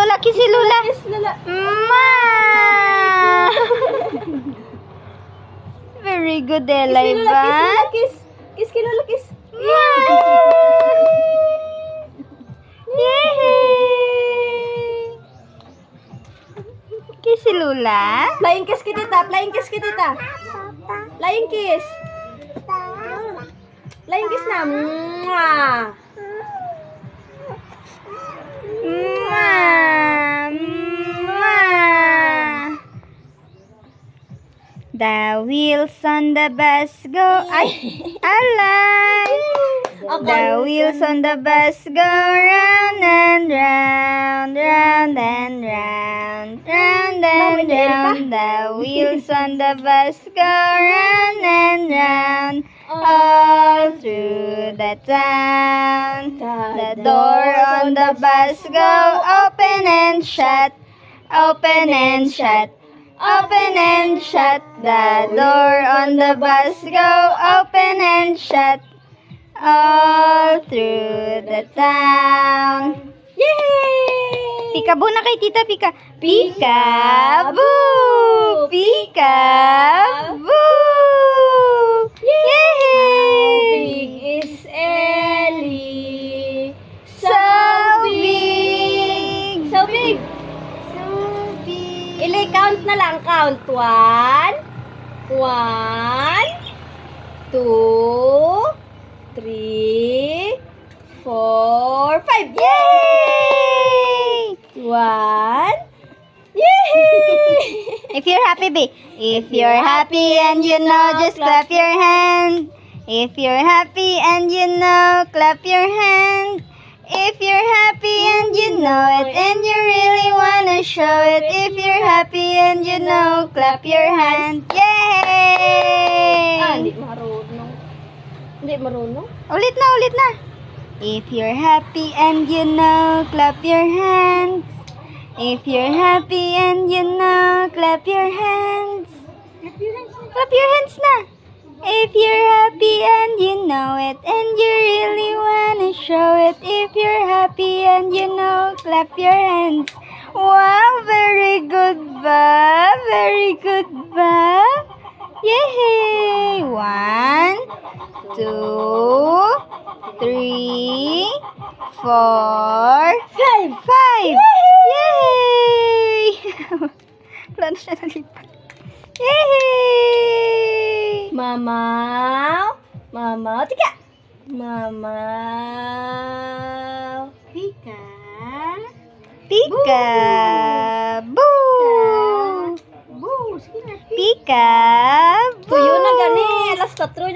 Lola, kiss si Lola. Kiss Lola. Ma! Very good, Ella, Kiss Lola, Ivan. kiss. Kiss kay Lola, kiss. Yay! Kiss si Lola. Flying kiss kay tita, flying kiss kay tita. Flying kiss. Flying kiss na. Mwah! The wheels on the bus go. Ay, alay. The wheels on the bus go round and round, round and round, round and round. The wheels on the bus go round and round, all through the town. The door on the bus go open and shut, open and shut. Open and shut, the door on the bus go open and shut, all through the town. Yay! Peekaboo na kay Tita Pika. Peekaboo! Peekaboo! Yay! Big is Ellie. So big! So big. Ili, count na lang. Count. 1, 2, 3, 4, 5. Yay! 1. Yay! If you're happy, be. If you're happy and you know, just clap your hand. If you're happy and you know, clap your hand. If you're happy and you know it, and you really wanna show it. If you're happy and you know, clap your hand. Hindi Yay! marunong. Hindi marunong. Ulit na, ulit na. If you're happy and you know, clap your hands. If you're happy and you know, clap your hands. Clap your hands na. If you're happy and you know it, and you really wanna show it. If you're happy and you know, clap your hands. Wow, very good ba? Very good ba? Yay! 1, 2, 3, 4, 5. Yay! Wala na siya nalipat. Yay! Mamaw. Mamaw. Tika. Mamaw. Pika. Pika! Boo! Boo. Sige na. Pika! Tuyo na gani. Alas 4